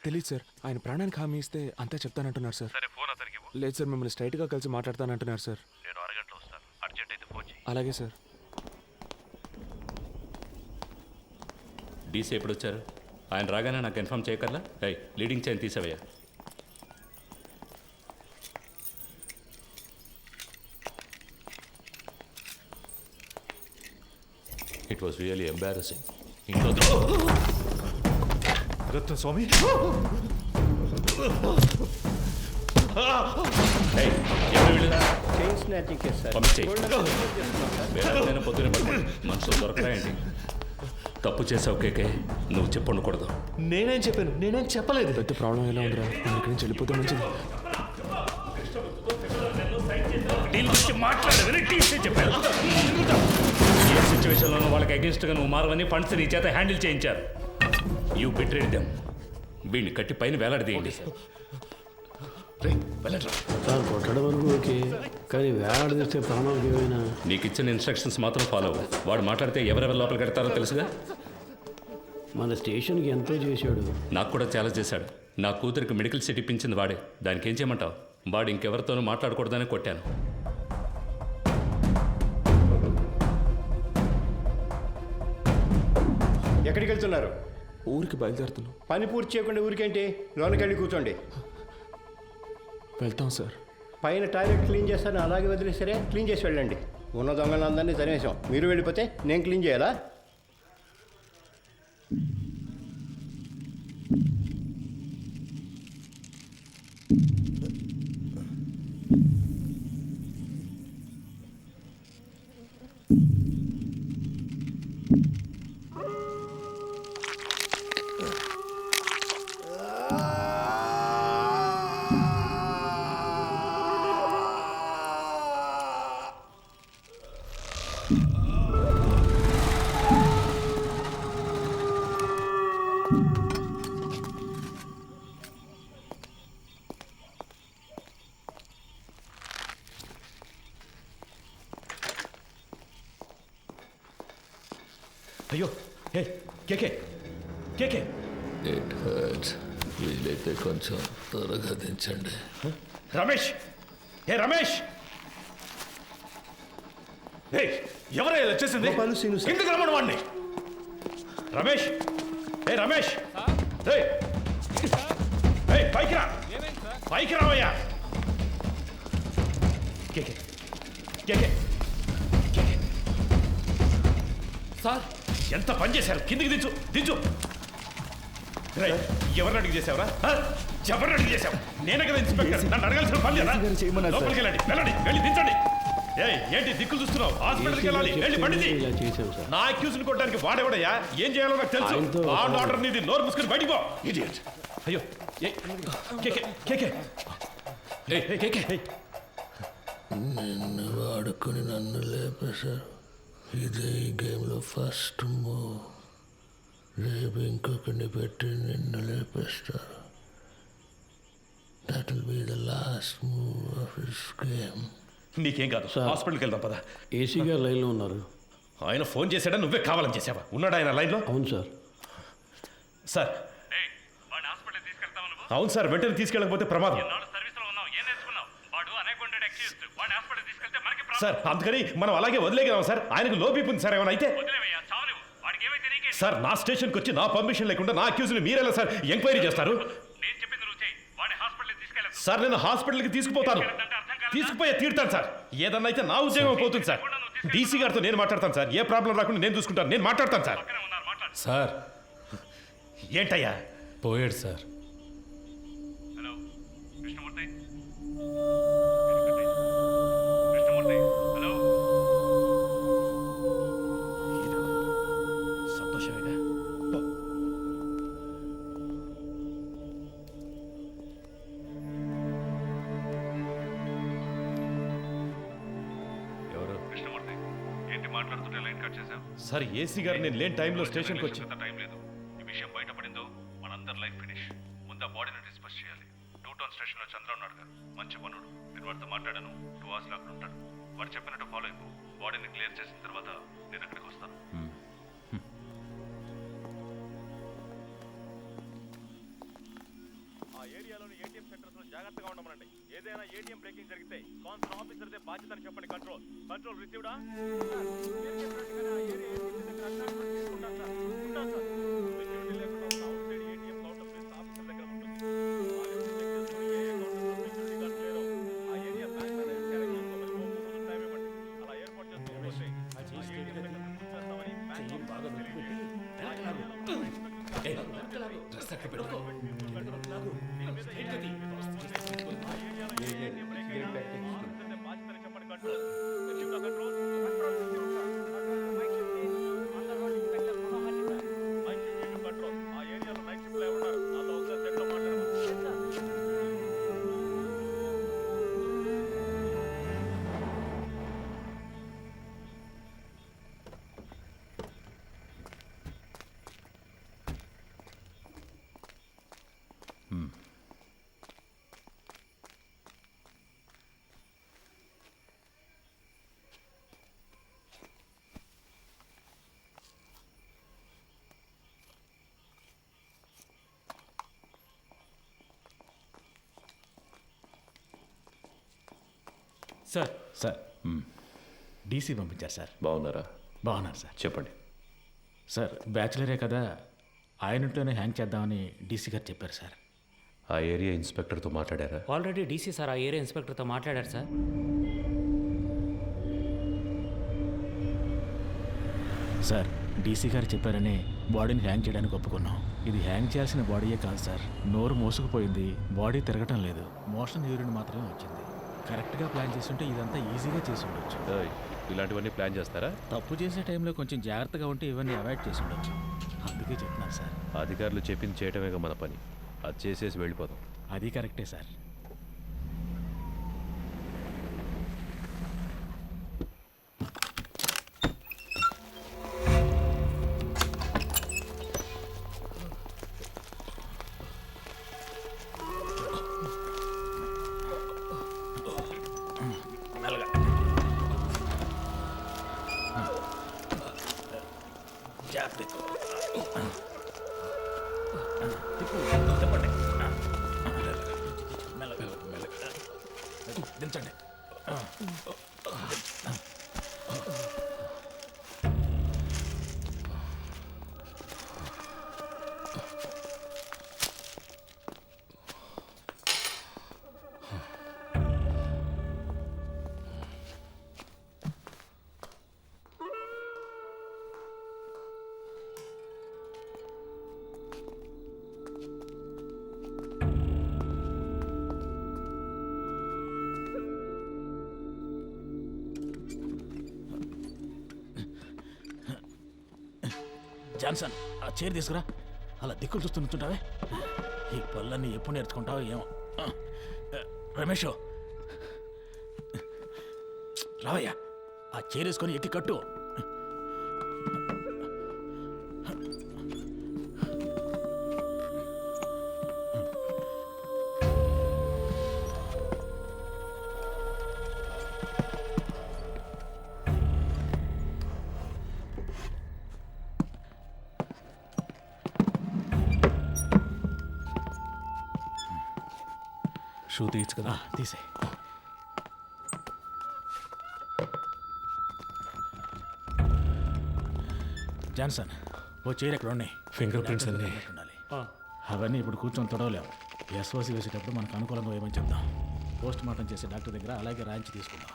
తెలియదు సార్. ఆయన ప్రాణానికి హామీ ఇస్తే అంతా చెప్తానంటున్నారు సార్. సరే ఫోన్ అతనికి ఇవ్వు. లేదు సార్, మిమ్మల్ని స్ట్రైట్గా కలిసి మాట్లాడతానంటున్నారు సార్. నేను అరగంటలో వస్తాను. అర్జెంట్ అయితే ఫోన్ చేయి. అలాగే సార్. డీసీ ఎప్పుడు వచ్చారు? ఆయన రాగానే నాకు ఇన్ఫామ్ చేయకర్లా. లీడింగ్ చైన్ తీసేవయ్యా. It was really embarrassing. Ratna Swamy, పొద్దునే మనుషులు దొరకరా ఏంటి? తప్పు చేసావు కేకే, నువ్వు చెప్పండకూడదు. నేనేం చెప్పాను? నేనేం చెప్పలేదు. పెద్ద ప్రాబ్లం ఎలా ఉందిరా? నేను ఇక్కడి నుంచి వెళ్ళిపోతే మంచిది. ఏ సిచ్యువేషన్లోనూ వాళ్ళకి అగేన్స్ట్గా నువ్వు మారవని ఫండ్స్ నీ చేత హ్యాండిల్ చేయించారు. You betrayed them. వీడిని కట్టి పైన వేలాడదీయండి. సార్ కొట్టడం వరకు ఓకే, కానీ వేలాడదీస్తే ప్రాణాలకు ఏమైనా. నీకు ఇచ్చిన ఇన్స్ట్రక్షన్స్ మాత్రం ఫాలో అవ్వు. వాడు మాట్లాడితే ఎవరెవరు లోపల కడతారో తెలుసుగా. మన స్టేషన్కి ఎంతో చేశాడు. నాకు కూడా చాలా చేశాడు. నా కూతురికి మెడికల్ సీట్ ఇప్పించింది వాడే. దానికి ఏం చేయమంటావు? వాడు ఇంకెవరితోనూ మాట్లాడకూడదని కొట్టాను. ఎక్కడికి వెళ్తున్నారు? ఊరికి బయలుదేరుతున్నాం. పని పూర్తి చేయకుండా ఊరికేంటి? లోనకి వెళ్ళి కూర్చోండి. వెళ్తాం సార్. పైన టాయిలెట్ క్లీన్ చేస్తాను, అలాగే వదిలేసరే క్లీన్ చేసి వెళ్ళండి. ఉన్న దొంగలందరినీ తరిమేశాం. మీరు వెళ్ళిపోతే నేను క్లీన్ చేయాలా? అయ్యో, హే కేకే, కేకే. It hurts. వీలైతే కొంచెం త్వరగా దించండి. రమేష్, హే రమేష్. హే, ఎవరైనా వచ్చేసింది? గోపాలు, సీను సార్. కిందకి రమ్మను వాడిని. రమేష్, హే రమేష్, హే హే, పైకి రా, పైకి రావయ్యా. కేకే, కేకే, కేకే. సార్, ఎంత పని చేశారు? కిందికి దించు, దించు. ఎవరిని అడిగి చేసావురా? ఎవరిని అడిగి చేసావు? నేనే కదా ఇన్స్పెక్టర్. నన్ను అడగాల్సిన పని లేదా? లోపలికి వెళ్ళండి, వెళ్ళండి, వెళ్ళి దించండి. ఏంటి దిక్కులు చూస్తున్నావు? హాస్పిటల్కి వెళ్ళాలి, వెళ్ళి బండిది. ఇలా చేశాం సార్. నా అక్యూజ్ని కొట్టడానికి వాడేవాడయ్యా? ఏం చేయాలో నాకు తెలుసు. ఆన్ ఆర్డర్ నీది. నోరు మూసుకుని బయటికి పో. ఇడియట్. అయ్యో, కేకే, కేకే, కేకే. నిన్ను వాడుకొని నన్ను లేపేశారు. ఇదే ఈ గేమ్లో ఫస్ట్ మూవ్. రేపు ఇంకొకరిని పెట్టి నిన్ను లేపేస్తారు. That will be the last move of this game. నీకేం కాదు, హాస్పిటల్కి వెళ్దాం పద. ఏసీ గారు లైన్లో ఉన్నారు. ఆయన ఫోన్ చేశాడా? నువ్వే కావాలని చేసావా? ఉన్నాడా ఆయన లైన్లో? అవును సార్. సార్, అవును సార్, వెంటనే తీసుకెళ్ళకపోతే ప్రమాదం. సార్, అందుకని మనం అలాగే వదిలేగలం సార్. ఆయనకు లో బీపీ ఉంది సార్. ఏమైనా అయితే సార్, నా స్టేషన్కి వచ్చి నా పర్మిషన్ లేకుండా నా అక్యూజ్ని మీరెలా సార్ ఎంక్వైరీ చేస్తారు? సార్, నేను హాస్పిటల్కి తీసుకుపోతాను, తీసుకుపోయే తీరుతాను సార్. ఏదన్నా అయితే నా ఉద్యోగం పోతుంది సార్. డీసీ గారితో నేను మాట్లాడతాను సార్. ఏ ప్రాబ్లం రాకుండా నేను చూసుకుంటాను. నేను మాట్లాడతాను సార్. సార్, ఏంటయ్యా? పోయాడు సార్. సంతోషమేగా. ఎవరు? సార్, ఏసీ గారు నేను లేని టైంలో స్టేషన్కి వచ్చి టైం లేదు. ఈ విషయం బయటపడిందో మనందరి లైఫ్ ఫినిష్. ముందు ఆ బాడీని డిస్పస్ చేయాలి. 2 టౌన్ స్టేషన్లో చంద్ర ఉన్నాడు గారు, మంచి పనుడు. నేను వాడితో మాట్లాడాను. 2 hours లో అక్కడ ఉంటాడు. వాడు చెప్పినట్టు ఫాలో అయిపో. బాడీని క్లియర్ చేసిన తర్వాత నేను అక్కడికి వస్తాను. ఏరియాలోని ఏటీఎం సెంటర్స్ లో జాగ్రత్తగా ఉండమనండి. ఏదైనా ఏటీఎం బ్రేకింగ్ జరిగితే కాన్సర్న్ ఆఫీసర్దే బాధ్యతని చెప్పండి. కంట్రోల్ కంట్రోల్ రిసీవ్డా? మీరు చెప్పినట్టుగా ఏరియా ఏటీఎం దగ్గర అటాచ్మెంట్ తీసుకుంటాను సార్. ఉంటాను సార్. సెక్యూరిటీ లేకుండా ఉన్న outside ATM counter place officer దగ్గర ఉంటుంది. ఏ కౌంటర్లో సెక్యూరిటీ గార్డ్ లేరో ఆ ఏరియా బ్యాంక్ మేనేజర్ క్యారెక్ట్ చేసుకోమని ముందు టైం ఇవ్వండి. అలా ఏర్పాటు చేసుకోకపోతే ఆ ఏటీఎం దగ్గర చూసేస్తామని బ్యాంక్ బాగా తెలియజేయండి. సార్ సార్ డీసీ పంపించారు సార్. బాగున్నారా? బాగున్నారు సార్. చెప్పండి. సార్ బ్యాచులరే కదా, ఆయనతోనే హ్యాంగ్ చేద్దామని డీసీ గారు చెప్పారు సార్. ఆ ఏరియా ఇన్స్పెక్టర్తో మాట్లాడారా? ఆల్రెడీ డీసీ సార్ ఆ ఏరియా ఇన్స్పెక్టర్తో మాట్లాడారు సార్. సార్ డీసీ గారు చెప్పారని బాడీని హ్యాంగ్ చేయడానికి ఒప్పుకున్నాం. ఇది హ్యాంగ్ చేయాల్సిన బాడీయే కాదు సార్. నోరు మోసుకుపోయింది, బాడీ తిరగటం లేదు, మోషన్ యూరిన్ మాత్రమే వచ్చింది. కరెక్ట్గా ప్లాన్ చేస్తుంటే ఇదంతా ఈజీగా చేసి ఉండొచ్చు. ఇలాంటివన్నీ ప్లాన్ చేస్తారా? తప్పు చేసే టైంలో కొంచెం జాగ్రత్తగా ఉంటే ఇవన్నీ అవాయిడ్ చేసి ఉండొచ్చు. అందుకే చెప్తున్నాను సార్. అధికారులు చెప్పింది చేయటమేగా మన పని. అది చేసేసి వెళ్ళిపోదాం. అది కరెక్టే సార్. దించండి. జాన్సన్, ఆ చైర్ తీసుకురా. అలా దిక్కులు చూస్తూ నుంచుంటావే. ఈ పళ్ళన్నీ ఎప్పుడు నేర్చుకుంటావో ఏమో. రమేష్ రావయ్యా, ఆ చైర్ వేసుకొని ఎక్కి కట్టు. షూ తీయచ్చు కదా? తీసే. జాన్సన్, ఓ చైర్ ఎక్కడ ఉన్నాయి? ఫింగర్ ప్రింట్స్ అన్నీ ఉండాలి. అవన్నీ ఇప్పుడు కూర్చొని తొడవలేము. ఎస్ఓసి వేసేటప్పుడు మనకు అనుకూలంగా ఏమని చెప్దాం. పోస్ట్ మార్టం చేసే డాక్టర్ దగ్గర అలాగే రాయించి తీసుకుందాం.